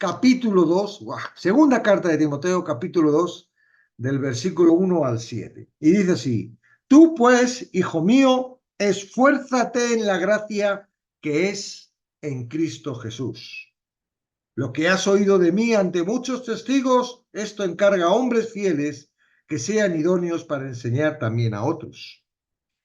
capítulo 2, segunda carta de Timoteo, capítulo 2, del versículo 1 al 7. Y dice así: tú pues, hijo mío, esfuérzate en la gracia que es en Cristo Jesús. Lo que has oído de mí ante muchos testigos, esto encarga a hombres fieles que sean idóneos para enseñar también a otros.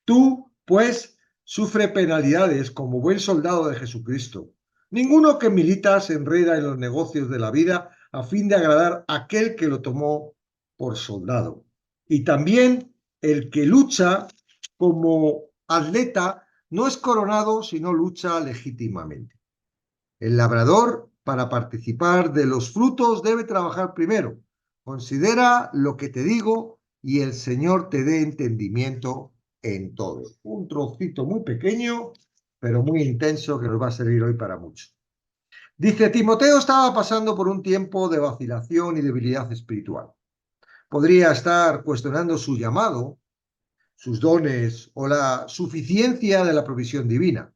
Tú, pues, sufre penalidades como buen soldado de Jesucristo. Ninguno que milita se enreda en los negocios de la vida a fin de agradar a aquel que lo tomó por soldado. Y también el que lucha como atleta no es coronado, sino lucha legítimamente. El labrador, para participar de los frutos, debe trabajar primero. Considera lo que te digo y el Señor te dé entendimiento en todo. Un trocito muy pequeño, pero muy intenso, que nos va a servir hoy para mucho. Dice: Timoteo estaba pasando por un tiempo de vacilación y debilidad espiritual. Podría estar cuestionando su llamado, sus dones o la suficiencia de la provisión divina.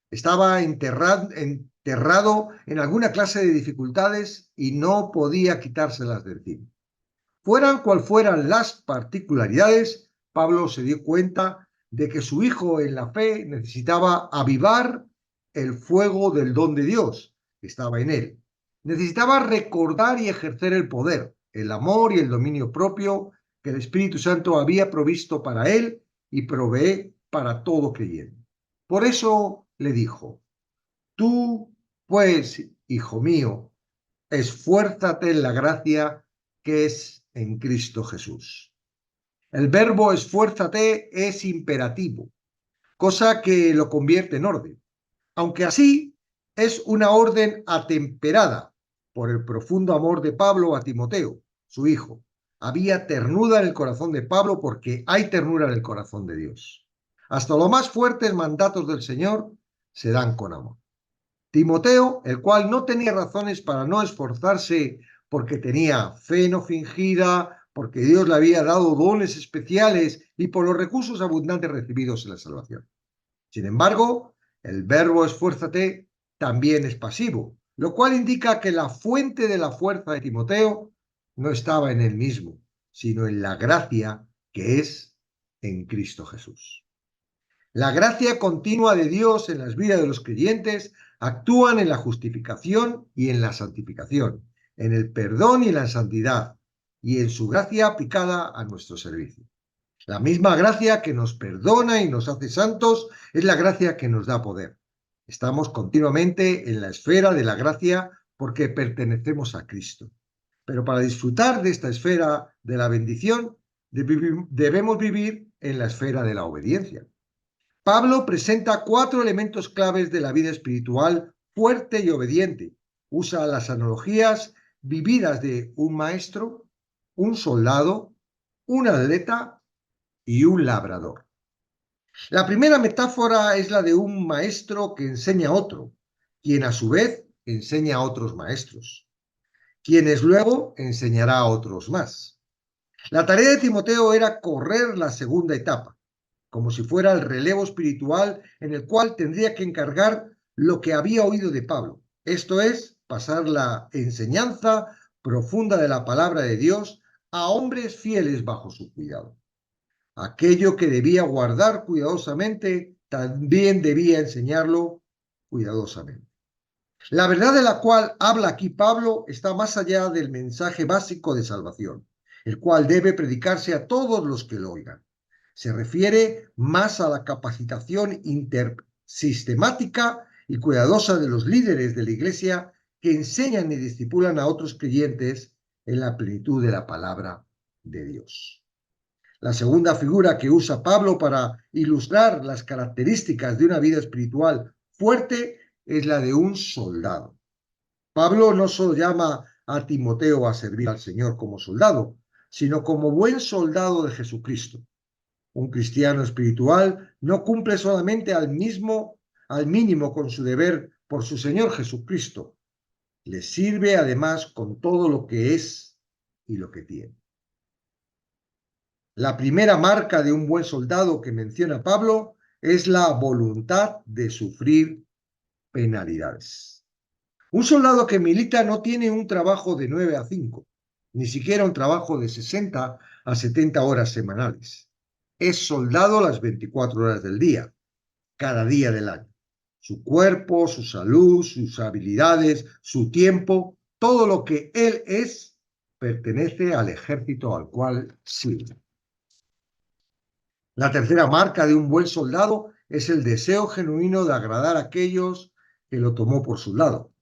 Estaba enterrado en alguna clase de dificultades y no podía quitárselas de encima. Fueran cual fueran las particularidades, Pablo se dio cuenta de que su hijo en la fe necesitaba avivar el fuego del don de Dios que estaba en él. Necesitaba recordar y ejercer el poder, el amor y el dominio propio que el Espíritu Santo había provisto para él y provee para todo creyente. Por eso le dijo: tú, pues, hijo mío, esfuérzate en la gracia que es en Cristo Jesús. El verbo esfuérzate es imperativo, cosa que lo convierte en orden, aunque así es una orden atemperada por el profundo amor de Pablo a Timoteo, su hijo. Había ternura en el corazón de Pablo porque hay ternura en el corazón de Dios. Hasta los más fuertes mandatos del Señor se dan con amor. Timoteo, el cual no tenía razones para no esforzarse porque tenía fe no fingida, porque Dios le había dado dones especiales y por los recursos abundantes recibidos en la salvación. Sin embargo, el verbo esfuérzate también es pasivo, lo cual indica que la fuente de la fuerza de Timoteo no estaba en él mismo, sino en la gracia que es en Cristo Jesús. La gracia continua de Dios en las vidas de los creyentes actúan en la justificación y en la santificación, en el perdón y la santidad, y en su gracia aplicada a nuestro servicio. La misma gracia que nos perdona y nos hace santos es la gracia que nos da poder. Estamos continuamente en la esfera de la gracia porque pertenecemos a Cristo. Pero para disfrutar de esta esfera de la bendición, debemos vivir en la esfera de la obediencia. Pablo presenta 4 elementos claves de la vida espiritual fuerte y obediente. Usa las analogías vividas de un maestro, un soldado, un atleta y un labrador. La primera metáfora es la de un maestro que enseña a otro, quien a su vez enseña a otros maestros, quienes luego enseñará a otros más. La tarea de Timoteo era correr la segunda etapa, como si fuera el relevo espiritual en el cual tendría que encargar lo que había oído de Pablo, esto es, pasar la enseñanza profunda de la palabra de Dios a hombres fieles bajo su cuidado. Aquello que debía guardar cuidadosamente, también debía enseñarlo cuidadosamente. La verdad de la cual habla aquí Pablo está más allá del mensaje básico de salvación, el cual debe predicarse a todos los que lo oigan. Se refiere más a la capacitación sistemática y cuidadosa de los líderes de la Iglesia que enseñan y discipulan a otros creyentes en la plenitud de la palabra de Dios. La segunda figura que usa Pablo para ilustrar las características de una vida espiritual fuerte es la de un soldado. Pablo no solo llama a Timoteo a servir al Señor como soldado, sino como buen soldado de Jesucristo. Un cristiano espiritual no cumple solamente al mínimo con su deber por su Señor Jesucristo. Le sirve además con todo lo que es y lo que tiene. La primera marca de un buen soldado que menciona Pablo es la voluntad de sufrir penalidades. Un soldado que milita no tiene un trabajo de 9 a 5, ni siquiera un trabajo de 60 a 70 horas semanales. Es soldado las 24 horas del día, cada día del año. Su cuerpo, su salud, sus habilidades, su tiempo, todo lo que él es, pertenece al ejército al cual sirve. La tercera marca de un buen soldado es el deseo genuino de agradar a aquellos que lo tomó por su lado.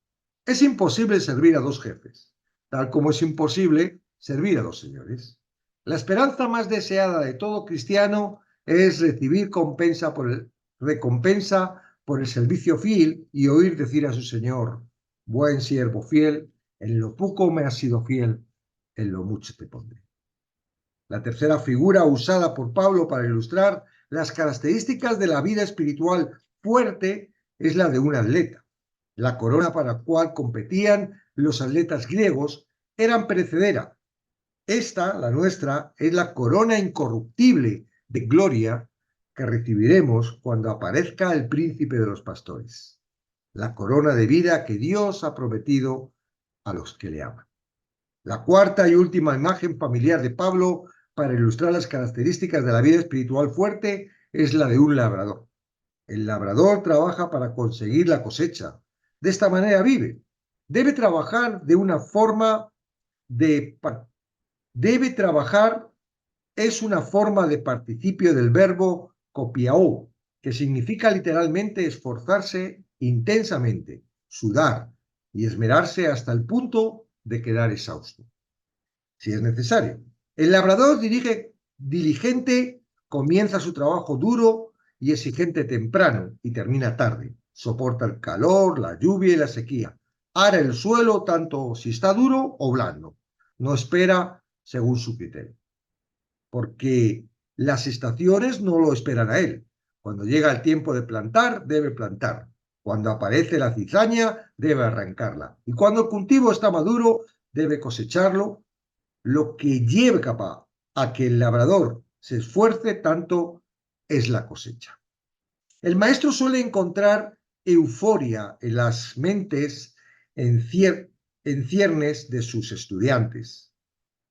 Es imposible servir a dos jefes, tal como es imposible servir a dos señores. La esperanza más deseada de todo cristiano es recibir recompensa por el servicio fiel y oír decir a su Señor: buen siervo fiel, en lo poco me has sido fiel, en lo mucho te pondré. La tercera figura usada por Pablo para ilustrar las características de la vida espiritual fuerte es la de un atleta. La corona para la cual competían los atletas griegos era perecedera. Esta, la nuestra, es la corona incorruptible de gloria que recibiremos cuando aparezca el príncipe de los pastores. La corona de vida que Dios ha prometido a los que le aman. La cuarta y última imagen familiar de Pablo para ilustrar las características de la vida espiritual fuerte es la de un labrador. El labrador trabaja para conseguir la cosecha. De esta manera vive. Debe trabajar de una forma de... Debe trabajar es una forma de participio del verbo copiao, que significa literalmente esforzarse intensamente, sudar y esmerarse hasta el punto de quedar exhausto, si es necesario. El labrador diligente comienza su trabajo duro y exigente temprano y termina tarde. Soporta el calor, la lluvia y la sequía. Ara el suelo tanto si está duro o blando. No espera según su criterio, porque las estaciones no lo esperan a él. Cuando llega el tiempo de plantar, debe plantar. Cuando aparece la cizaña, debe arrancarla. Y cuando el cultivo está maduro, debe cosecharlo. Lo que lleva a que el labrador se esfuerce tanto es la cosecha. El maestro suele encontrar euforia en las mentes en ciernes de sus estudiantes.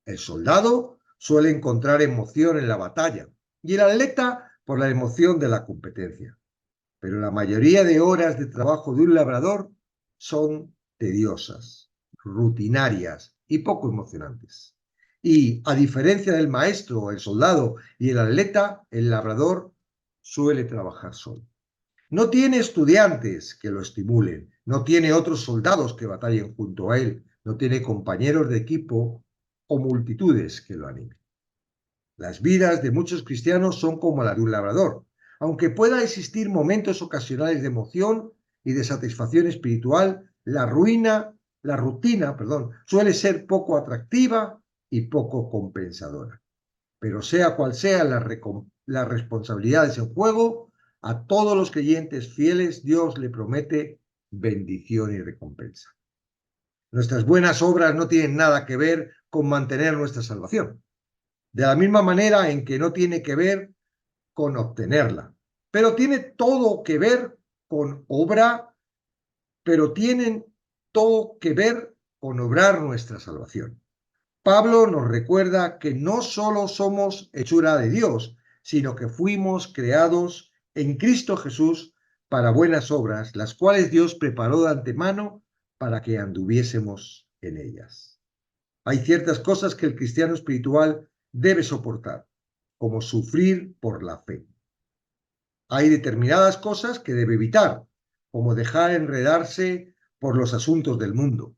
El soldado suele encontrar emoción en la batalla y el atleta por la emoción de la competencia. Pero la mayoría de horas de trabajo de un labrador son tediosas, rutinarias y poco emocionantes. Y a diferencia del maestro, el soldado y el atleta, el labrador suele trabajar solo. No tiene estudiantes que lo estimulen, no tiene otros soldados que batallen junto a él, no tiene compañeros de equipo o multitudes que lo animen. Las vidas de muchos cristianos son como la de un labrador. Aunque pueda existir momentos ocasionales de emoción y de satisfacción espiritual, la rutina, suele ser poco atractiva y poco compensadora. Pero sea cual sean las responsabilidades en juego, a todos los creyentes fieles Dios le promete bendición y recompensa. Nuestras buenas obras no tienen nada que ver con mantener nuestra salvación, de la misma manera en que no tiene que ver con obtenerla, pero tiene todo que ver con tienen todo que ver con obrar nuestra salvación. Pablo nos recuerda que no solo somos hechura de Dios, sino que fuimos creados en Cristo Jesús para buenas obras, las cuales Dios preparó de antemano para que anduviésemos en ellas. Hay ciertas cosas que el cristiano espiritual debe soportar, como sufrir por la fe. Hay determinadas cosas que debe evitar, como dejar enredarse por los asuntos del mundo.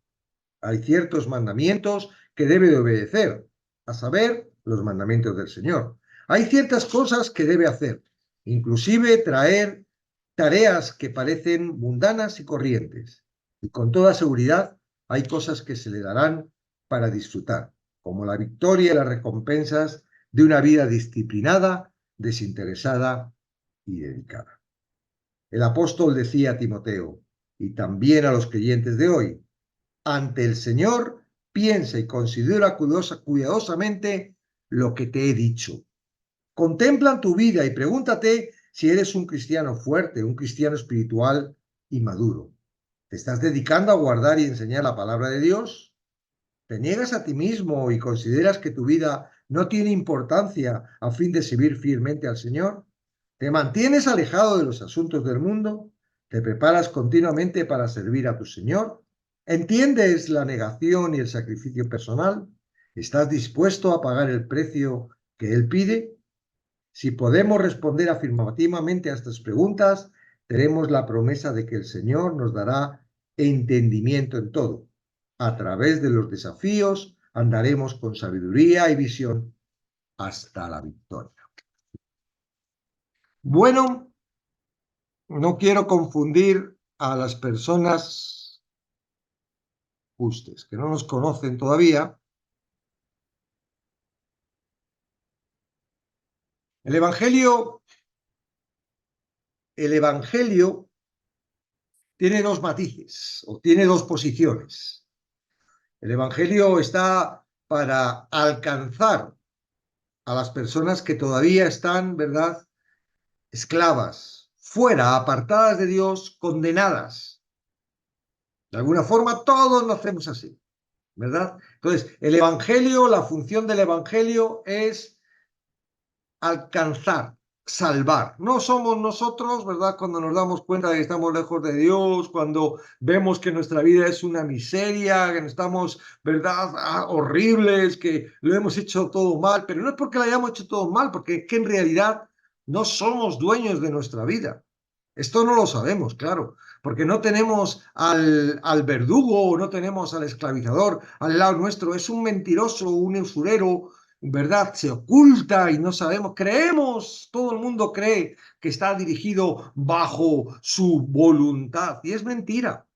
Hay ciertos mandamientos que debe de obedecer, a saber, los mandamientos del Señor. Hay ciertas cosas que debe hacer, inclusive traer tareas que parecen mundanas y corrientes. Y con toda seguridad hay cosas que se le darán para disfrutar, como la victoria y las recompensas de una vida disciplinada, desinteresada y dedicada. El apóstol decía a Timoteo, y también a los creyentes de hoy: ante el Señor, piensa y considera cuidadosamente lo que te he dicho. Contempla tu vida y pregúntate si eres un cristiano fuerte, un cristiano espiritual y maduro. ¿Te estás dedicando a guardar y enseñar la palabra de Dios? ¿Te niegas a ti mismo y consideras que tu vida no tiene importancia a fin de servir fielmente al Señor? ¿Te mantienes alejado de los asuntos del mundo? ¿Te preparas continuamente para servir a tu Señor? ¿Entiendes la negación y el sacrificio personal? ¿Estás dispuesto a pagar el precio que Él pide? Si podemos responder afirmativamente a estas preguntas, tenemos la promesa de que el Señor nos dará entendimiento en todo. A través de los desafíos andaremos con sabiduría y visión hasta la victoria. Bueno, no quiero confundir a las personas justas que no nos conocen todavía. El Evangelio, el Evangelio tiene dos matices o tiene dos posiciones. El Evangelio está para alcanzar a las personas que todavía están, ¿verdad?, esclavas, fuera, apartadas de Dios, condenadas. De alguna forma, todos lo hacemos así, ¿verdad? Entonces, el Evangelio, la función del Evangelio es alcanzar, salvar. No somos nosotros, ¿verdad? Cuando nos damos cuenta de que estamos lejos de Dios, cuando vemos que nuestra vida es una miseria, que estamos, ¿verdad? Horribles, que lo hemos hecho todo mal, pero no es porque lo hayamos hecho todo mal, porque es que en realidad no somos dueños de nuestra vida. Esto no lo sabemos, claro, porque no tenemos al verdugo o no tenemos al esclavizador al lado nuestro. Es un mentiroso, un usurero, ¿verdad? Se oculta y no sabemos. Creemos, todo el mundo cree que está dirigido bajo su voluntad y es mentira.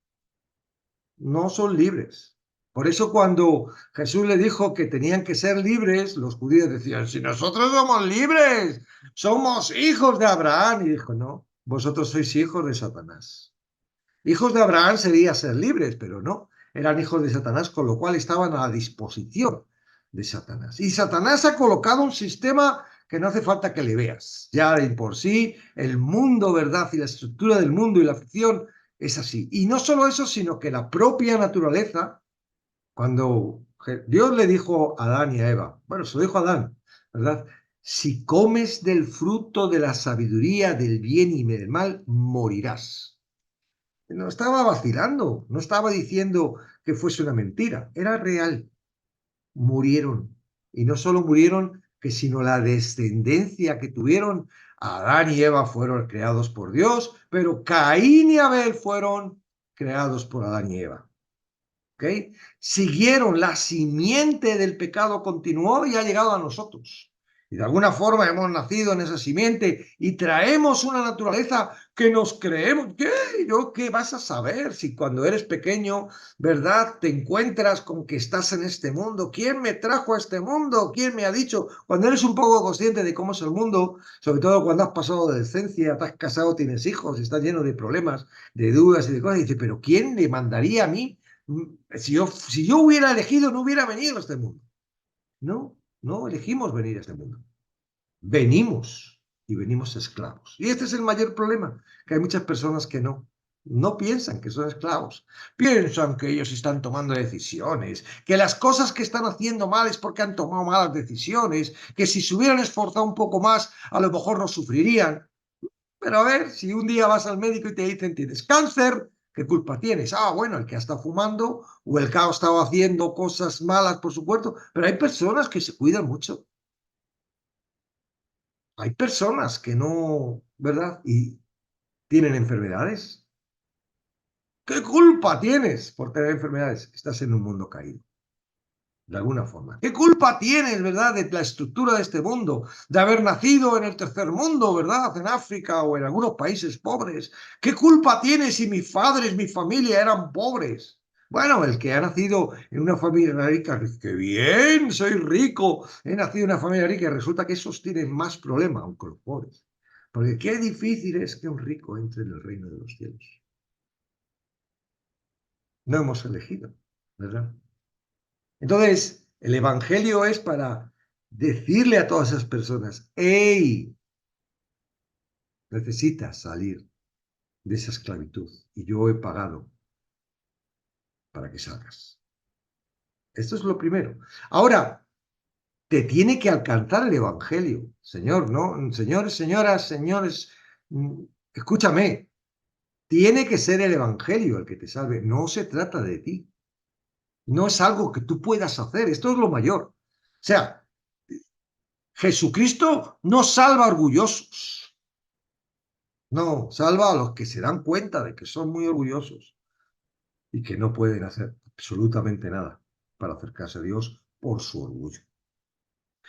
No son libres. Por eso cuando Jesús le dijo que tenían que ser libres, los judíos decían, si nosotros somos libres, somos hijos de Abraham. Y dijo, no, vosotros sois hijos de Satanás. Hijos de Abraham sería ser libres, pero no, eran hijos de Satanás, con lo cual estaban a la disposición de Satanás. Y Satanás ha colocado un sistema que no hace falta que le veas. Ya de por sí, el mundo, ¿verdad? Y la estructura del mundo y la ficción es así. Y no solo eso, sino que la propia naturaleza, cuando Dios le dijo a Adán y a Eva, bueno, se lo dijo a Adán, ¿verdad? Si comes del fruto de la sabiduría del bien y del mal, morirás. No estaba vacilando, no estaba diciendo que fuese una mentira, era real. Murieron. Y no solo murieron, sino la descendencia que tuvieron. Adán y Eva fueron creados por Dios, pero Caín y Abel fueron creados por Adán y Eva. ¿Okay? Siguieron, la simiente del pecado continuó y ha llegado a nosotros. Y de alguna forma hemos nacido en esa simiente y traemos una naturaleza que nos creemos. ¿Qué? ¿Yo qué vas a saber si cuando eres pequeño, verdad, te encuentras con que estás en este mundo? ¿Quién me trajo a este mundo? ¿Quién me ha dicho? Cuando eres un poco consciente de cómo es el mundo, sobre todo cuando has pasado de adolescencia, te has casado, tienes hijos, estás lleno de problemas, de dudas y de cosas, y dices, pero ¿quién le mandaría a mí? Si yo hubiera elegido, no hubiera venido a este mundo. No, no elegimos venir a este mundo. Venimos y venimos esclavos. Y este es el mayor problema, que hay muchas personas que no piensan que son esclavos. Piensan que ellos están tomando decisiones, que las cosas que están haciendo mal es porque han tomado malas decisiones, que si se hubieran esforzado un poco más, a lo mejor no sufrirían. Pero a ver, si un día vas al médico y te dicen tienes cáncer, ¿qué culpa tienes? Ah, bueno, el que ha estado fumando o el que ha estado haciendo cosas malas, por supuesto, pero hay personas que se cuidan mucho. Hay personas que no, ¿verdad? Y tienen enfermedades. ¿Qué culpa tienes por tener enfermedades? Estás en un mundo caído. De alguna forma. ¿Qué culpa tienes, verdad, de la estructura de este mundo, de haber nacido en el tercer mundo, verdad, en África o en algunos países pobres? ¿Qué culpa tienes si mis padres, mi familia eran pobres? Bueno, el que ha nacido en una familia rica, ¡qué bien! Soy rico, he nacido en una familia rica y resulta que esos tienen más problemas, aunque los pobres. Porque qué difícil es que un rico entre en el reino de los cielos. No hemos elegido, ¿verdad? Entonces, el Evangelio es para decirle a todas esas personas, hey, necesitas salir de esa esclavitud y yo he pagado para que salgas. Esto es lo primero. Ahora, te tiene que alcanzar el Evangelio, Señor, ¿no? Señores, señoras, señores, escúchame, tiene que ser el Evangelio el que te salve. No se trata de ti. No es algo que tú puedas hacer. Esto es lo mayor. O sea, Jesucristo no salva a orgullosos. No, salva a los que se dan cuenta de que son muy orgullosos y que no pueden hacer absolutamente nada para acercarse a Dios por su orgullo.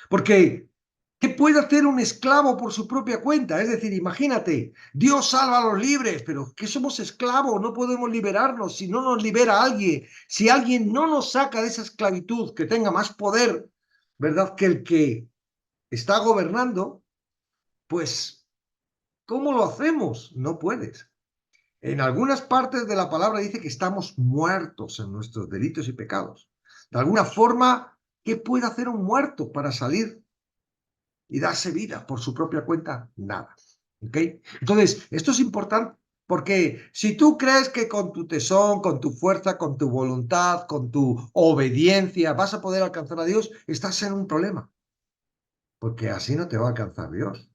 Porque, ¿qué puede hacer un esclavo por su propia cuenta? Es decir, imagínate, Dios salva a los libres, pero que somos esclavos, no podemos liberarnos si no nos libera alguien. Si alguien no nos saca de esa esclavitud, que tenga más poder, ¿verdad?, que el que está gobernando, pues, ¿cómo lo hacemos? No puedes. En algunas partes de la palabra dice que estamos muertos en nuestros delitos y pecados. De alguna forma, ¿qué puede hacer un muerto para salir y darse vida por su propia cuenta? Nada. ¿Ok? Entonces, esto es importante porque si tú crees que con tu tesón, con tu fuerza, con tu voluntad, con tu obediencia vas a poder alcanzar a Dios, estás en un problema. Porque así no te va a alcanzar Dios.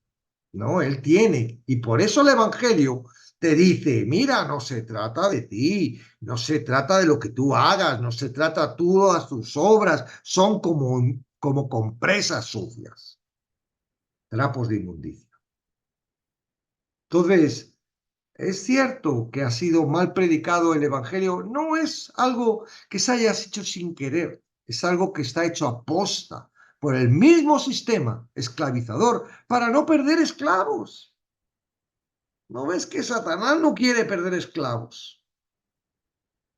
No, Él tiene. Y por eso el Evangelio te dice, mira, no se trata de ti, no se trata de lo que tú hagas, no se trata todas tus obras, son como compresas sucias, trapos de inmundicia. Entonces, es cierto que ha sido mal predicado el Evangelio, no es algo que se haya hecho sin querer, es algo que está hecho a posta por el mismo sistema esclavizador para no perder esclavos. ¿No ves que Satanás no quiere perder esclavos?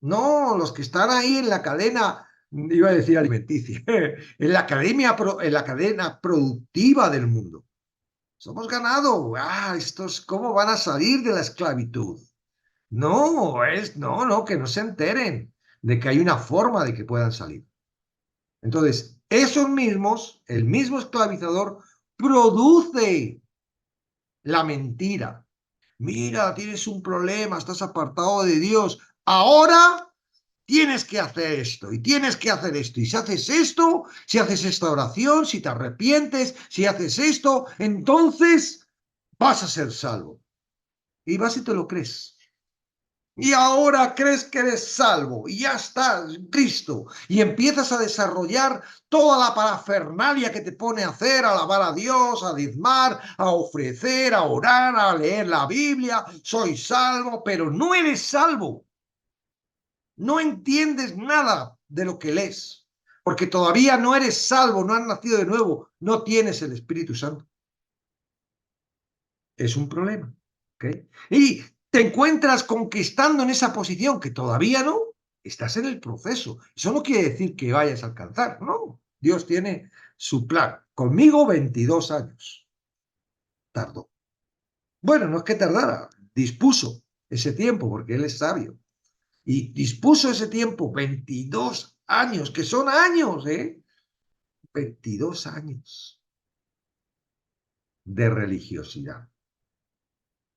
No, los que están ahí en la cadena, iba a decir alimenticia, en la cadena productiva del mundo. Somos ganado. Estos, ¿cómo van a salir de la esclavitud? No, que no se enteren de que hay una forma de que puedan salir. Entonces, esos mismos, el mismo esclavizador, produce la mentira. Mira, tienes un problema, estás apartado de Dios. Ahora tienes que hacer esto y tienes que hacer esto. Y si haces esto, si haces esta oración, si te arrepientes, si haces esto, entonces vas a ser salvo. Y vas y te lo crees. Y ahora crees que eres salvo y ya estás en Cristo y empiezas a desarrollar toda la parafernalia que te pone a hacer, a alabar a Dios, a diezmar, a ofrecer, a orar, a leer la Biblia. Soy salvo, pero no eres salvo. No entiendes nada de lo que lees, porque todavía no eres salvo, no has nacido de nuevo, no tienes el Espíritu Santo. Es un problema. ¿Okay? Y te encuentras conquistando en esa posición que todavía no, estás en el proceso. Eso no quiere decir que vayas a alcanzar, no. Dios tiene su plan. Conmigo 22 años tardó. Bueno, no es que tardara, dispuso ese tiempo porque Él es sabio. Y dispuso ese tiempo, 22 años, que son años, 22 años de religiosidad,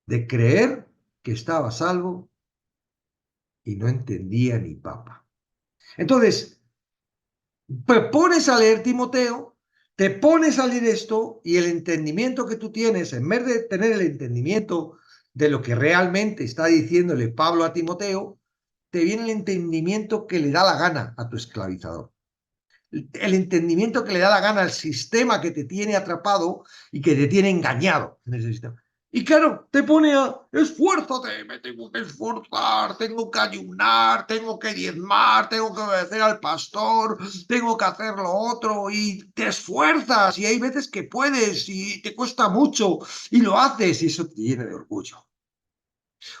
de creer que estaba a salvo y no entendía ni papa. Entonces, te pones a leer Timoteo, te pones a leer esto y el entendimiento que tú tienes, en vez de tener el entendimiento de lo que realmente está diciéndole Pablo a Timoteo, te viene el entendimiento que le da la gana a tu esclavizador. El entendimiento que le da la gana al sistema que te tiene atrapado y que te tiene engañado en ese sistema. Y claro, te pone a, esfuérzate, me tengo que esforzar, tengo que ayunar, tengo que diezmar, tengo que obedecer al pastor, tengo que hacer lo otro, y te esfuerzas, y hay veces que puedes, y te cuesta mucho, y lo haces, y eso te llena de orgullo.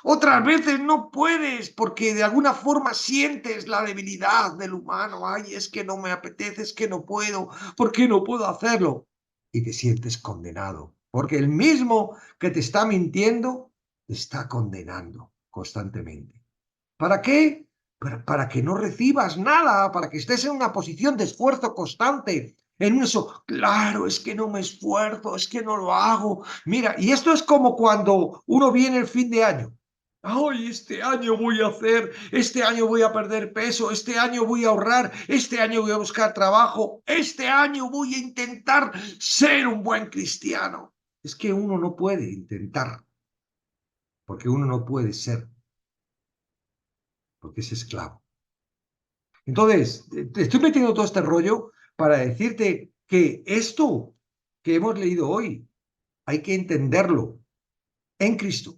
Otras veces no puedes porque de alguna forma sientes la debilidad del humano. Ay, es que no me apetece, es que no puedo, ¿por qué no puedo hacerlo? Y te sientes condenado, porque el mismo que te está mintiendo te está condenando constantemente. ¿Para qué? Para que no recibas nada, para que estés en una posición de esfuerzo constante. En eso, claro, es que no me esfuerzo, es que no lo hago. Mira, y esto es como cuando uno viene el fin de año Ay, este año voy a hacer, este año voy a perder peso, este año voy a ahorrar, este año voy a buscar trabajo, este año voy a intentar ser un buen cristiano. Es que uno no puede intentar, porque uno no puede ser, porque es esclavo. Entonces, te estoy metiendo todo este rollo para decirte que esto que hemos leído hoy hay que entenderlo en Cristo.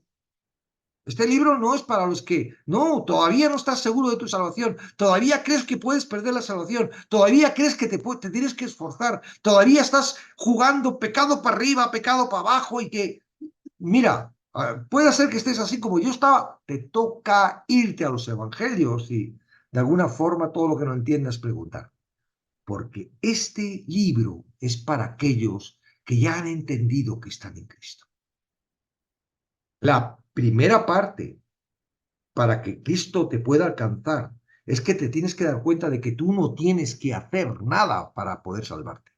Este libro no es para los que, no, todavía no estás seguro de tu salvación, todavía crees que puedes perder la salvación, todavía crees que te tienes que esforzar, todavía estás jugando pecado para arriba, pecado para abajo y que, mira, puede ser que estés así como yo estaba, te toca irte a los evangelios y de alguna forma todo lo que no entiendas preguntar. Porque este libro es para aquellos que ya han entendido que están en Cristo. La primera parte para que Cristo te pueda alcanzar es que te tienes que dar cuenta de que tú no tienes que hacer nada para poder salvarte.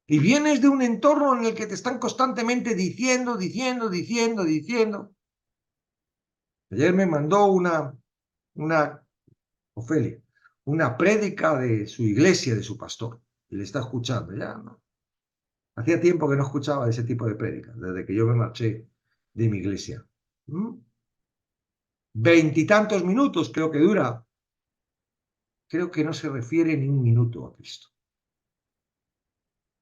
Y vienes de un entorno en el que te están constantemente diciendo. Ayer me mandó una Ofelia, una prédica de su iglesia, de su pastor, y le está escuchando. Ya, ¿no? Hacía tiempo que no escuchaba ese tipo de prédicas, desde que yo me marché de mi iglesia. Veintitantos minutos creo que dura. Creo que no se refiere ni un minuto a Cristo.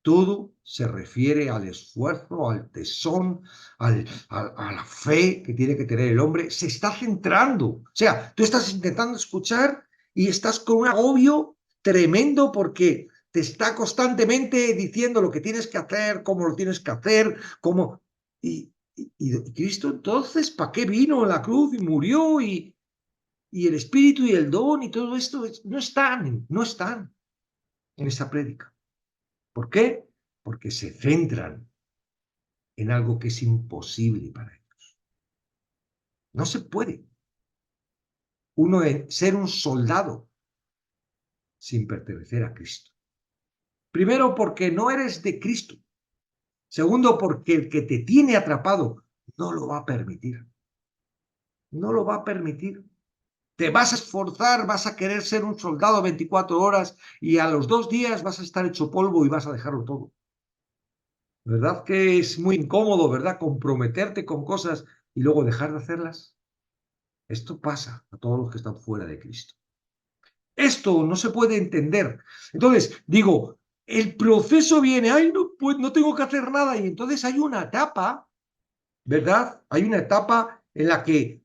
Todo se refiere al esfuerzo, al tesón, a la fe que tiene que tener el hombre. Se está centrando. O sea, tú estás intentando escuchar y estás con un agobio tremendo porque te está constantemente diciendo lo que tienes que hacer, cómo lo tienes que hacer, cómo... Y Cristo entonces, ¿para qué vino a la cruz y murió? Y el espíritu y el don y todo esto no están en esa prédica. ¿Por qué? Porque se centran en algo que es imposible para ellos. No se puede uno ser un soldado sin pertenecer a Cristo. Primero, porque no eres de Cristo. Segundo, porque el que te tiene atrapado no lo va a permitir. No lo va a permitir. Te vas a esforzar, vas a querer ser un soldado 24 horas y a los 2 días vas a estar hecho polvo y vas a dejarlo todo. ¿Verdad que es muy incómodo, verdad? Comprometerte con cosas y luego dejar de hacerlas. Esto pasa a todos los que están fuera de Cristo. Esto no se puede entender. Entonces, digo, el proceso viene, ay, no, pues no tengo que hacer nada. Y entonces hay una etapa, ¿verdad? Hay una etapa en la que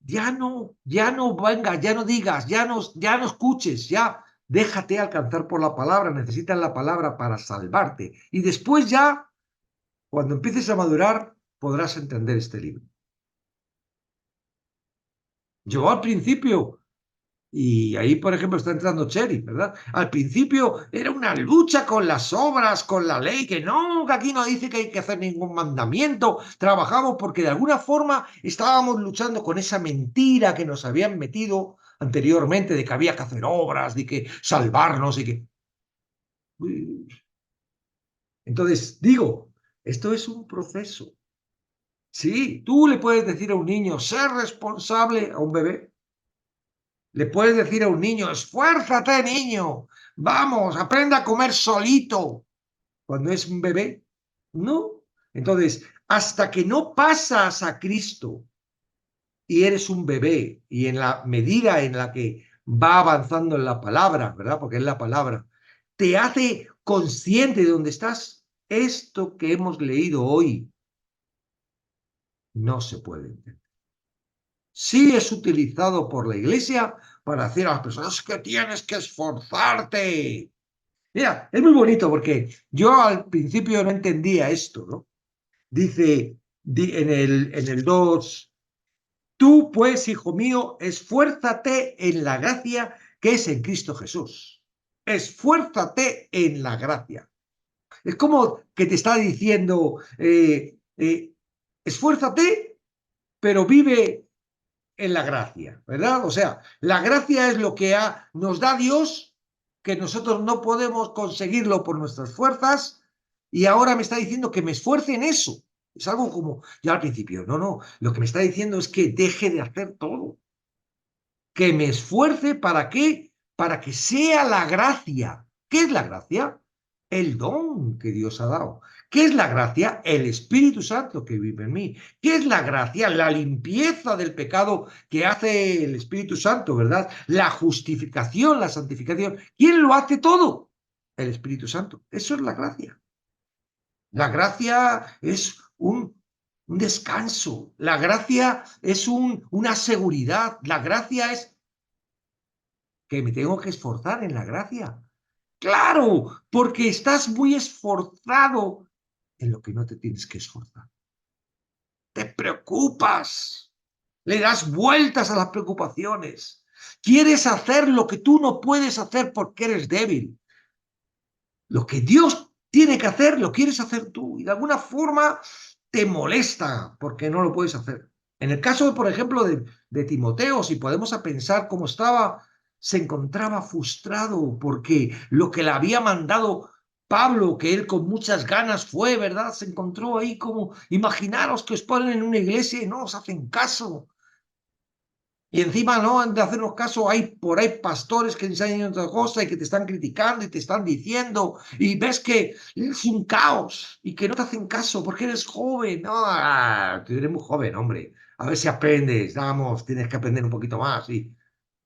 ya no venga, ya no digas, ya no escuches, ya déjate alcanzar por la palabra, necesitas la palabra para salvarte. Y después ya, cuando empieces a madurar, podrás entender este libro. Yo al principio, y ahí, por ejemplo, está entrando Cherry, ¿verdad? Al principio era una lucha con las obras, con la ley, que no, que aquí no dice que hay que hacer ningún mandamiento. Trabajamos porque de alguna forma estábamos luchando con esa mentira que nos habían metido anteriormente de que había que hacer obras, de que salvarnos y que... Entonces, digo, esto es un proceso. Sí, tú le puedes decir a un niño, ser responsable a un bebé. Le puedes decir a un niño, esfuérzate, niño, vamos, aprende a comer solito, cuando es un bebé. No. Entonces, hasta que no pasas a Cristo y eres un bebé, y en la medida en la que va avanzando en la palabra, ¿verdad? Porque es la palabra, te hace consciente de dónde estás. Esto que hemos leído hoy no se puede entender. Sí es utilizado por la iglesia para decir a las personas que tienes que esforzarte. Mira, es muy bonito porque yo al principio no entendía esto, ¿no? Dice en el 2, tú pues, hijo mío, esfuérzate en la gracia que es en Cristo Jesús. Esfuérzate en la gracia. Es como que te está diciendo, esfuérzate, pero vive en la gracia, ¿verdad? O sea, la gracia es lo que nos da Dios, que nosotros no podemos conseguirlo por nuestras fuerzas, y ahora me está diciendo que me esfuerce en eso. Es algo como, ya al principio, no, no, lo que me está diciendo es que deje de hacer todo, que me esfuerce, ¿para qué? Para que sea la gracia. ¿Qué es la gracia? El don que Dios ha dado. ¿Qué es la gracia? El Espíritu Santo que vive en mí. ¿Qué es la gracia? La limpieza del pecado que hace el Espíritu Santo, ¿verdad? La justificación, la santificación. ¿Quién lo hace todo? El Espíritu Santo. Eso es la gracia. La gracia es un descanso. La gracia es una seguridad. La gracia es que me tengo que esforzar en la gracia. Claro, porque estás muy esforzado en lo que no te tienes que esforzar. Te preocupas, le das vueltas a las preocupaciones. Quieres hacer lo que tú no puedes hacer porque eres débil. Lo que Dios tiene que hacer, lo quieres hacer tú. Y de alguna forma te molesta porque no lo puedes hacer. En el caso, por ejemplo, de Timoteo, si podemos a pensar cómo estaba, se encontraba frustrado porque lo que le había mandado Pablo, que él con muchas ganas fue, ¿verdad? Se encontró ahí como, imaginaros que os ponen en una iglesia y no os hacen caso. Y encima no han de hacernos caso, hay por ahí pastores que enseñan otra cosa y que te están criticando y te están diciendo, y ves que es un caos y que no te hacen caso porque eres joven. No, tú eres muy joven, hombre. A ver si aprendes, vamos, tienes que aprender un poquito más. Y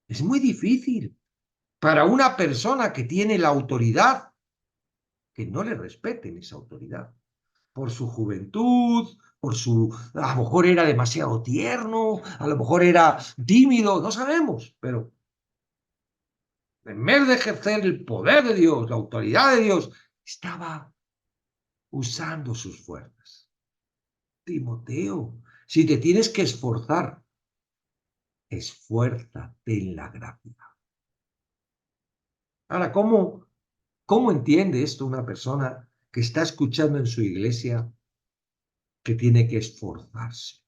es muy difícil para una persona que tiene la autoridad que no le respeten esa autoridad por su juventud, por su, a lo mejor era demasiado tierno, a lo mejor era tímido, no sabemos, pero en vez de ejercer el poder de Dios, la autoridad de Dios, estaba usando sus fuerzas. Timoteo, si te tienes que esforzar, esfuérzate en la gracia. Ahora, ¿cómo entiende esto una persona que está escuchando en su iglesia que tiene que esforzarse,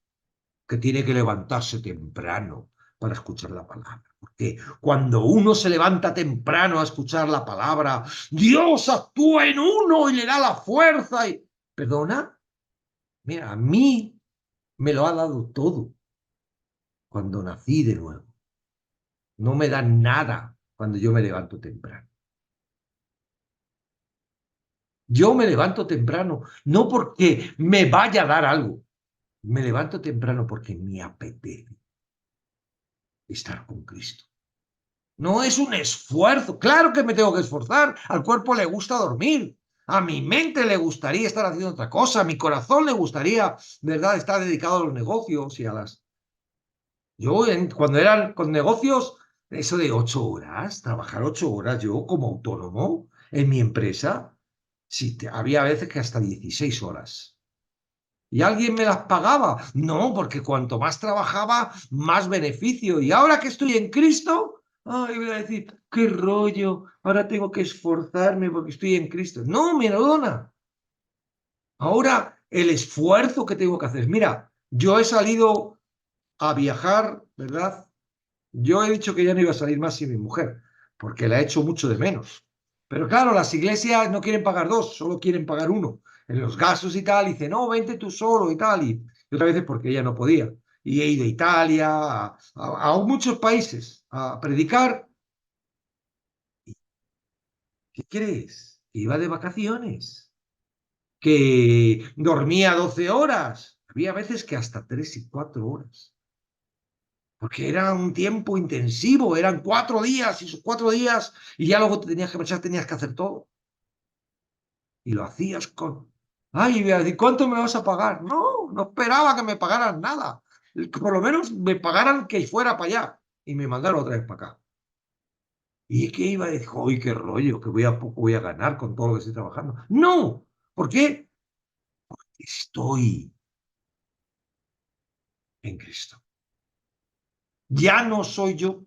que tiene que levantarse temprano para escuchar la palabra? Porque cuando uno se levanta temprano a escuchar la palabra, Dios actúa en uno y le da la fuerza. ¿Perdona? Mira, a mí me lo ha dado todo cuando nací de nuevo. No me da nada cuando yo me levanto temprano. Yo me levanto temprano, no porque me vaya a dar algo. Me levanto temprano porque me apetece estar con Cristo. No es un esfuerzo. Claro que me tengo que esforzar. Al cuerpo le gusta dormir. A mi mente le gustaría estar haciendo otra cosa. A mi corazón le gustaría, ¿verdad?, estar dedicado a los negocios y a las... Yo, cuando eran con negocios, eso de 8 horas, trabajar 8 horas, yo como autónomo en mi empresa, sí, había veces que hasta 16 horas. ¿Y alguien me las pagaba? No, porque cuanto más trabajaba, más beneficio. Y ahora que estoy en Cristo, ay, voy a decir, qué rollo, ahora tengo que esforzarme porque estoy en Cristo. No, me lo dona. Ahora el esfuerzo que tengo que hacer. Mira, yo he salido a viajar, ¿verdad? Yo he dicho que ya no iba a salir más sin mi mujer, porque la he hecho mucho de menos. Pero claro, las iglesias no quieren pagar dos, solo quieren pagar uno. En los gastos y tal, y dice, no, vente tú solo y tal. Y otras veces porque ella no podía. Y he ido a Italia, a muchos países a predicar. ¿Qué crees? Que iba de vacaciones, que dormía 12 horas. Había veces que hasta 3 y 4 horas. Porque era un tiempo intensivo, eran 4 días y esos 4 días y ya luego te tenías que marchar, tenías que hacer todo. Y lo hacías con... Ay, voy a decir, ¿cuánto me vas a pagar? No, no esperaba que me pagaran nada. Que por lo menos me pagaran que fuera para allá. Y me mandaron otra vez para acá. ¿Y qué iba a decir? ¡Ay, qué rollo! Que voy a poco voy a ganar con todo lo que estoy trabajando. No, ¿por qué? Estoy en Cristo. Ya no soy yo,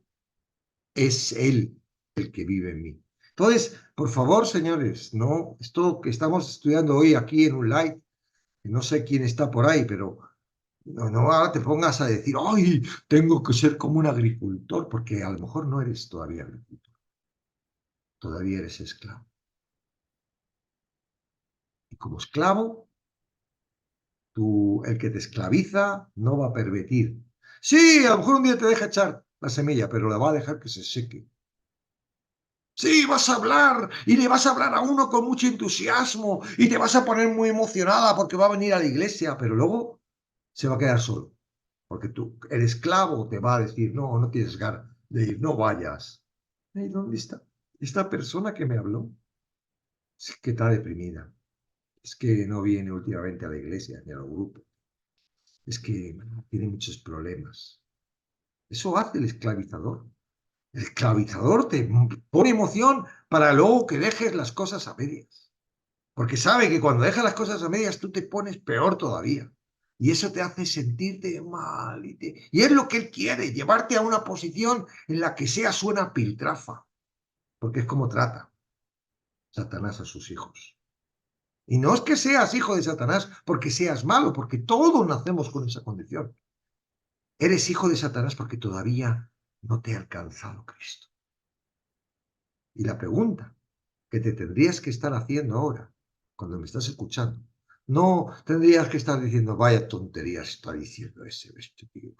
es Él el que vive en mí. Entonces, por favor, señores, no, esto que estamos estudiando hoy aquí en un live, no sé quién está por ahí, pero no ahora te pongas a decir, ay, tengo que ser como un agricultor, porque a lo mejor no eres todavía agricultor, todavía eres esclavo. Y como esclavo, El que te esclaviza no va a permitir. Sí, a lo mejor un día te deja echar la semilla, pero la va a dejar que se seque. Sí, vas a hablar y le vas a hablar a uno con mucho entusiasmo y te vas a poner muy emocionada porque va a venir a la iglesia, pero luego se va a quedar solo. Porque tú, el esclavo te va a decir, no, no tienes ganas de ir, no vayas. ¿Y dónde está? Esta persona que me habló es que está deprimida. Es que no viene últimamente a la iglesia ni a los grupos. Es que tiene muchos problemas. Eso hace el esclavizador. El esclavizador te pone emoción para luego que dejes las cosas a medias. Porque sabe que cuando dejas las cosas a medias tú te pones peor todavía. Y eso te hace sentirte mal. Y es lo que él quiere, llevarte a una posición en la que seas una piltrafa. Porque es como trata Satanás a sus hijos. Y no es que seas hijo de Satanás porque seas malo, porque todos nacemos con esa condición. Eres hijo de Satanás porque todavía no te ha alcanzado Cristo. Y la pregunta que te tendrías que estar haciendo ahora, cuando me estás escuchando, no tendrías que estar diciendo, vaya tonterías está diciendo este tío.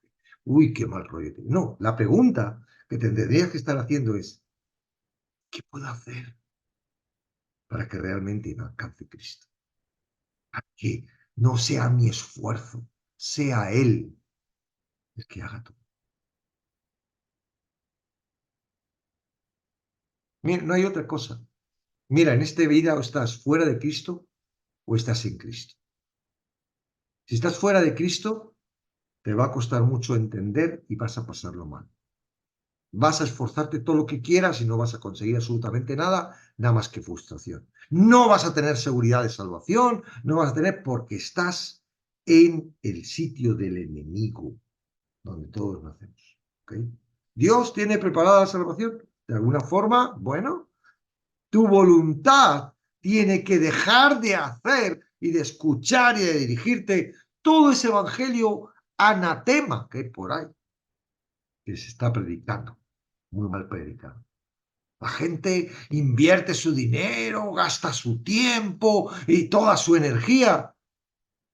Uy, qué mal rollo. No, la pregunta que te tendrías que estar haciendo es, ¿qué puedo hacer para que realmente me alcance Cristo? Para que no sea mi esfuerzo, sea Él el que haga todo. Mira, no hay otra cosa. Mira, en esta vida o estás fuera de Cristo o estás en Cristo. Si estás fuera de Cristo, te va a costar mucho entender y vas a pasarlo mal. Vas a esforzarte todo lo que quieras y no vas a conseguir absolutamente nada, nada más que frustración. No vas a tener seguridad de salvación, no vas a tener porque estás en el sitio del enemigo, donde todos nacemos. ¿Okay? ¿Dios tiene preparada la salvación? De alguna forma, bueno, tu voluntad tiene que dejar de hacer y de escuchar y de dirigirte todo ese evangelio anatema que hay por ahí, que se está predicando, muy mal predicado. La gente invierte su dinero, gasta su tiempo y toda su energía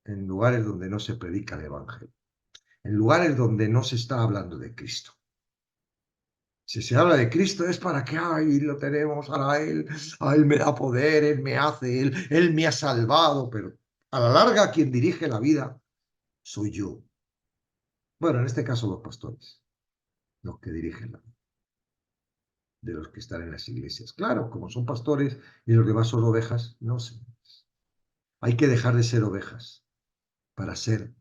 en lugares donde no se predica el evangelio, en lugares donde no se está hablando de Cristo. Si se habla de Cristo es para que, ay, lo tenemos a Él me da poder, Él me hace, Él me ha salvado, pero a la larga quien dirige la vida soy yo. Bueno, en este caso los pastores, los que dirigen la vida, de los que están en las iglesias. Claro, como son pastores y los demás son ovejas, no sé. Hay que dejar de ser ovejas para ser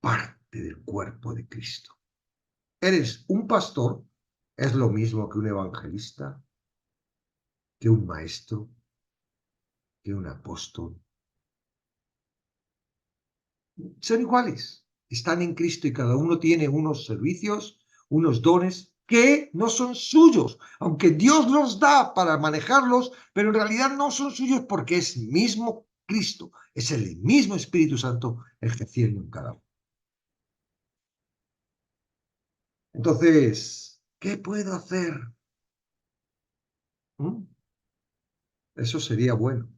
parte del cuerpo de Cristo. Eres un pastor, es lo mismo que un evangelista, que un maestro, que un apóstol. Son iguales, están en Cristo y cada uno tiene unos servicios, unos dones que no son suyos, aunque Dios los da para manejarlos, pero en realidad no son suyos porque es mismo Cristo, es el mismo Espíritu Santo ejerciendo en cada uno. Entonces, ¿qué puedo hacer? ¿Mm? Eso sería bueno.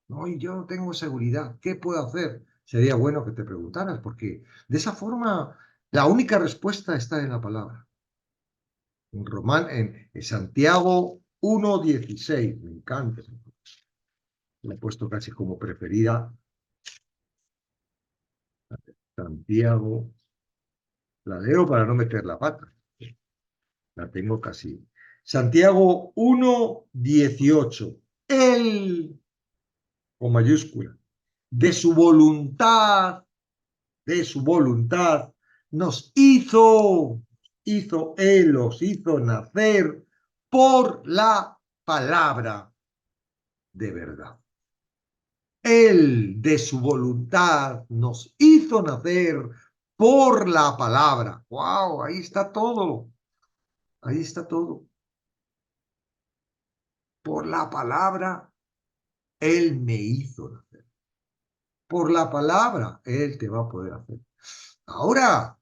No, y yo no tengo seguridad. ¿Qué puedo hacer? Sería bueno que te preguntaras, porque de esa forma la única respuesta está en la palabra. En Santiago 1:16, me encanta. La he puesto casi como preferida. Santiago, la leo para no meter la pata. La tengo casi. Santiago 1:18. Él, con mayúscula, de su voluntad, nos Él los hizo nacer por la palabra de verdad. Él de su voluntad nos hizo nacer por la palabra. ¡Wow! Ahí está todo. Ahí está todo. Por la palabra, Él me hizo nacer. Por la palabra, Él te va a poder hacer. Ahora,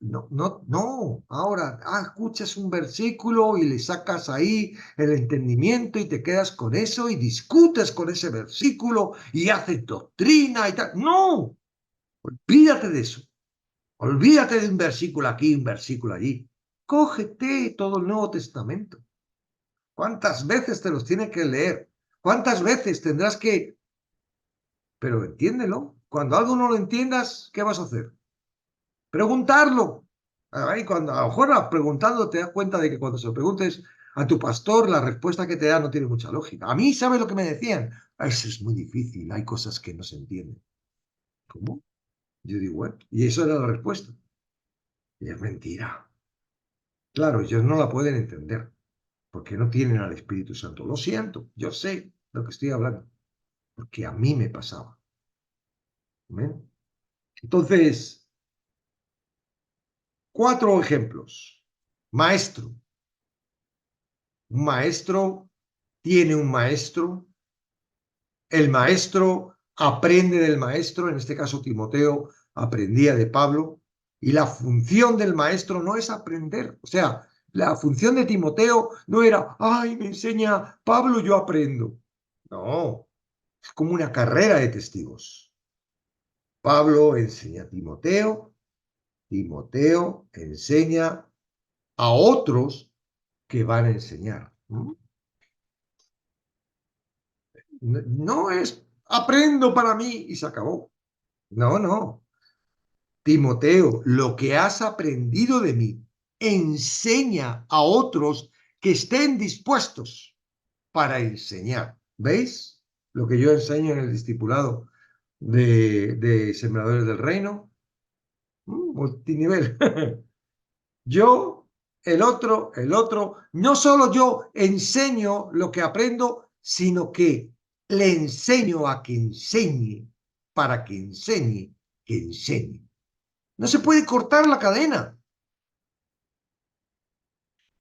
no. Ahora, escuchas un versículo y le sacas ahí el entendimiento y te quedas con eso y discutes con ese versículo y haces doctrina y tal. No. Olvídate de eso. Olvídate de un versículo aquí, un versículo allí. Cógete todo el Nuevo Testamento. ¿Cuántas veces te los tienes que leer? ¿Cuántas veces tendrás que... Pero entiéndelo. Cuando algo no lo entiendas, ¿qué vas a hacer? Preguntarlo. Ahí cuando, a lo mejor preguntando te das cuenta de que cuando se lo preguntes a tu pastor, la respuesta que te da no tiene mucha lógica. A mí, ¿sabes lo que me decían? Eso es muy difícil, hay cosas que no se entienden. ¿Cómo? Yo digo, bueno, y eso era la respuesta. Y es mentira. Claro, ellos no la pueden entender, porque no tienen al Espíritu Santo. Lo siento, yo sé lo que estoy hablando, porque a mí me pasaba. ¿Ven? Entonces, 4 ejemplos. Maestro. Un maestro tiene un maestro. El maestro aprende del maestro. En este caso, Timoteo aprendía de Pablo. Y la función del maestro no es aprender. O sea, la función de Timoteo no era, ay, me enseña Pablo, yo aprendo. No, es como una carrera de testigos. Pablo enseña a Timoteo, Timoteo enseña a otros que van a enseñar. ¿Mm? No es aprendo para mí y se acabó. No, no. Timoteo, lo que has aprendido de mí, enseña a otros que estén dispuestos para enseñar. ¿Veis lo que yo enseño en el discipulado de Sembradores del Reino? Multinivel. Yo, el otro, no solo yo enseño lo que aprendo, sino que le enseño a que enseñe, para que enseñe, que enseñe. No se puede cortar la cadena.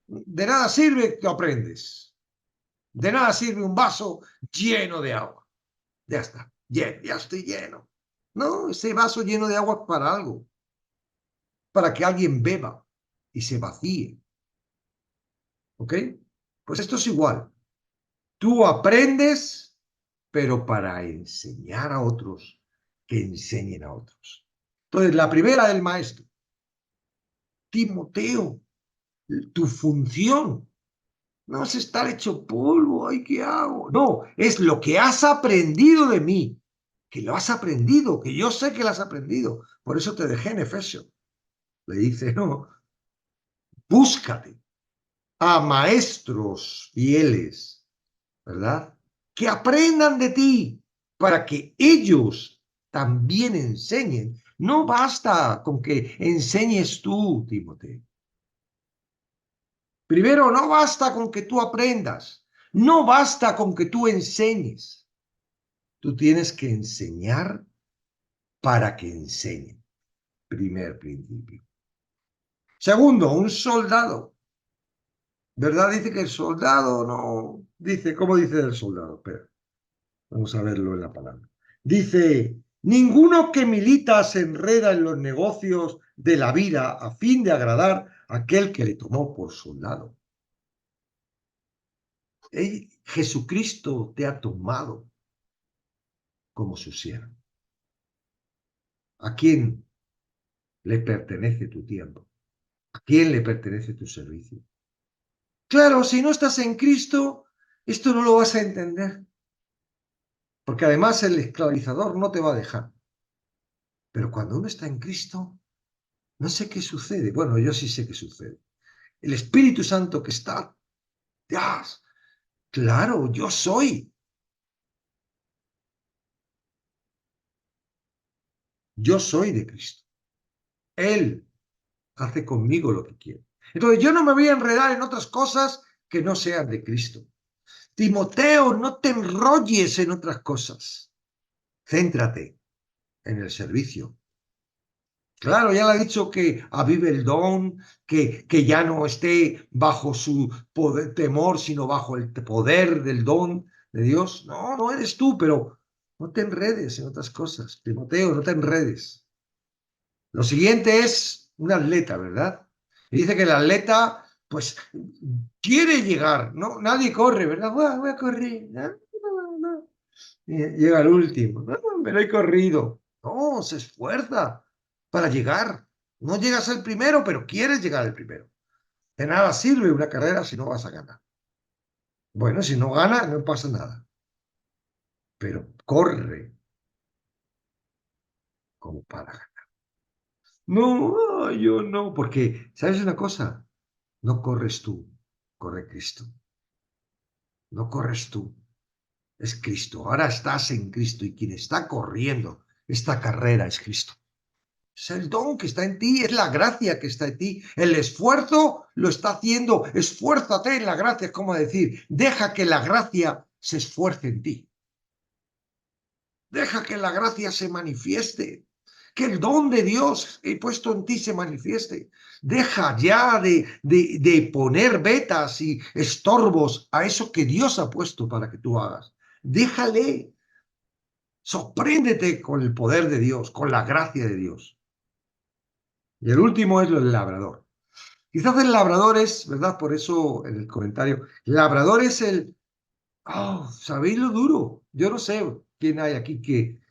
De nada sirve que aprendes. De nada sirve un vaso lleno de agua. Ya está, ya estoy lleno. No, ese vaso lleno de agua es para algo, para que alguien beba y se vacíe. ¿Ok? Pues esto es igual. Tú aprendes, pero para enseñar a otros, que enseñen a otros. Entonces, la primera del maestro, Timoteo, tu función no es estar hecho polvo, ay, ¿qué hago? No, es lo que has aprendido de mí, que lo has aprendido, que yo sé que lo has aprendido. Por eso te dejé en Efesios. Le dice, no, búscate a maestros fieles, ¿verdad? Que aprendan de ti para que ellos también enseñen. No basta con que enseñes tú, Timoteo. Primero, no basta con que tú aprendas. No basta con que tú enseñes. Tú tienes que enseñar para que enseñen. Primer principio. Segundo, un soldado. ¿Verdad? Dice que el soldado no... Dice, ¿cómo dice el soldado? Espera. Vamos a verlo en la palabra. Dice, ninguno que milita se enreda en los negocios de la vida a fin de agradar a aquel que le tomó por soldado. Jesucristo te ha tomado como su siervo. ¿A quién le pertenece tu tiempo? ¿A quién le pertenece tu servicio? Claro, si no estás en Cristo, esto no lo vas a entender. Porque además el esclavizador no te va a dejar. Pero cuando uno está en Cristo, no sé qué sucede. Bueno, yo sí sé qué sucede. El Espíritu Santo que está, Dios, claro, yo soy. Yo soy de Cristo. Él hace conmigo lo que quiere. Entonces yo no me voy a enredar en otras cosas que no sean de Cristo. Timoteo, no te enrolles en otras cosas. Céntrate en el servicio. Claro, ya le ha dicho que avive el don, que ya no esté bajo su poder, temor, sino bajo el poder del don de Dios. No, no eres tú, pero no te enredes en otras cosas. Timoteo, no te enredes. Lo siguiente es un atleta, ¿verdad? Y dice que el atleta, pues, quiere llegar, ¿no? Nadie corre, ¿verdad? Voy a correr. No, no, no. Llega el último. No, pero he corrido. No, se esfuerza para llegar. No llegas al primero, pero quieres llegar al primero. De nada sirve una carrera si no vas a ganar. Bueno, si no gana, no pasa nada. Pero corre como para ganar. No, yo no, porque, ¿sabes una cosa? No corres tú, corre Cristo. No corres tú, es Cristo. Ahora estás en Cristo y quien está corriendo esta carrera es Cristo. Es el don que está en ti, es la gracia que está en ti. El esfuerzo lo está haciendo. Esfuérzate en la gracia, es como decir, deja que la gracia se esfuerce en ti. Deja que la gracia se manifieste. Que el don de Dios he puesto en ti se manifieste. Deja ya de poner vetas y estorbos a eso que Dios ha puesto para que tú hagas. Déjale. Sorpréndete con el poder de Dios, con la gracia de Dios. Y el último es lo del labrador. Quizás el labrador es, ¿verdad? Por eso en el comentario, labrador es el, oh, ¿sabéis lo duro? Yo no sé quién hay aquí que,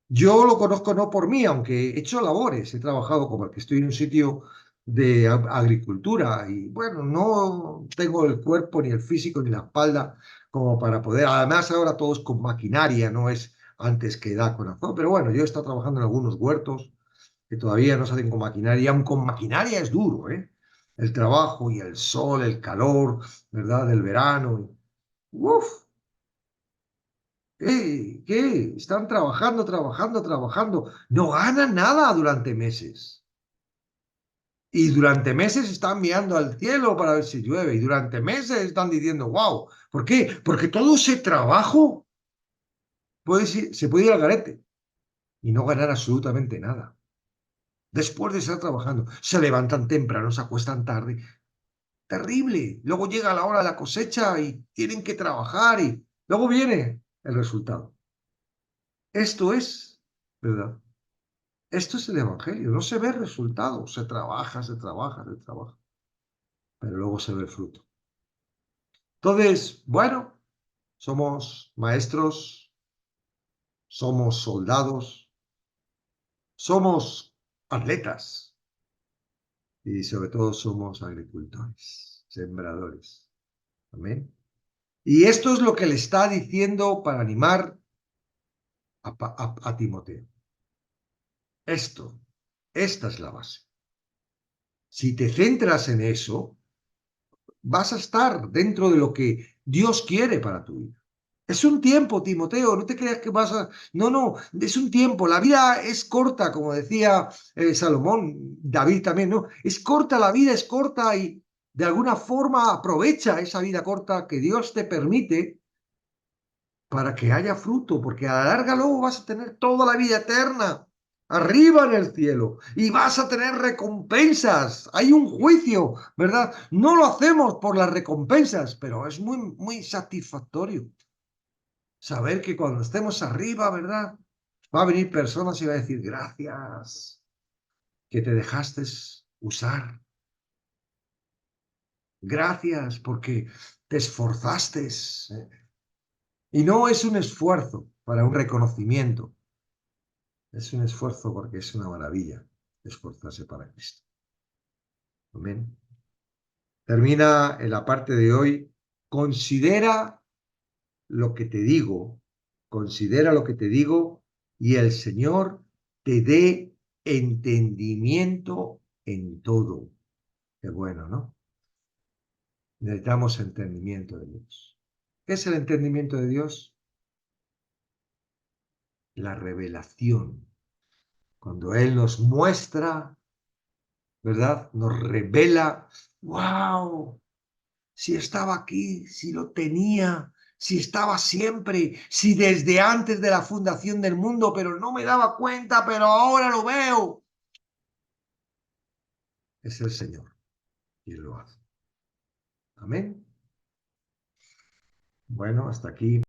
yo lo conozco no por mí, aunque he hecho labores, he trabajado como el que estoy en un sitio de agricultura y bueno, no tengo el cuerpo ni el físico ni la espalda como para poder, además ahora todo es con maquinaria, no es antes que da corazón, pero bueno, yo he estado trabajando en algunos huertos que todavía no se hacen con maquinaria, y aun con maquinaria es duro, ¿eh? El trabajo y el sol, el calor, ¿verdad? Del verano. Uf, ¿qué? ¿Qué? Están trabajando, trabajando, trabajando. No ganan nada durante meses. Y durante meses están mirando al cielo para ver si llueve. Y durante meses están diciendo, wow. ¿Por qué? Porque todo ese trabajo se puede ir al garete y no ganar absolutamente nada. Después de estar trabajando, se levantan temprano, se acuestan tarde. Terrible. Luego llega la hora de la cosecha y tienen que trabajar y luego viene el resultado. Esto es, ¿verdad? Esto es el Evangelio. No se ve el resultado. Se trabaja, se trabaja, se trabaja. Pero luego se ve el fruto. Entonces, bueno, somos maestros, somos soldados, somos atletas y sobre todo somos agricultores, sembradores. Amén. Y esto es lo que le está diciendo para animar a Timoteo. Esta es la base. Si te centras en eso, vas a estar dentro de lo que Dios quiere para tu vida. Es un tiempo, Timoteo, no te creas que vas a... No, no, es un tiempo. La vida es corta, como decía Salomón, David también, ¿no? Es corta, la vida es corta y de alguna forma aprovecha esa vida corta que Dios te permite para que haya fruto, porque a la larga luego vas a tener toda la vida eterna arriba en el cielo y vas a tener recompensas. Hay un juicio, ¿verdad? No lo hacemos por las recompensas, pero es muy, muy satisfactorio saber que cuando estemos arriba, ¿verdad? Va a venir personas y va a decir, gracias, que te dejaste usar. Gracias porque te esforzaste. Y no es un esfuerzo para un reconocimiento. Es un esfuerzo porque es una maravilla esforzarse para Cristo. Amén. Termina en la parte de hoy. Considera lo que te digo, considera lo que te digo y el Señor te dé entendimiento en todo. Qué bueno, ¿no? Necesitamos entendimiento de Dios. ¿Qué es el entendimiento de Dios? La revelación. Cuando Él nos muestra, ¿verdad? Nos revela, wow, si estaba aquí, si lo tenía, si estaba siempre, si desde antes de la fundación del mundo, pero no me daba cuenta, pero ahora lo veo. Es el Señor quien lo hace. Amén. Bueno, hasta aquí.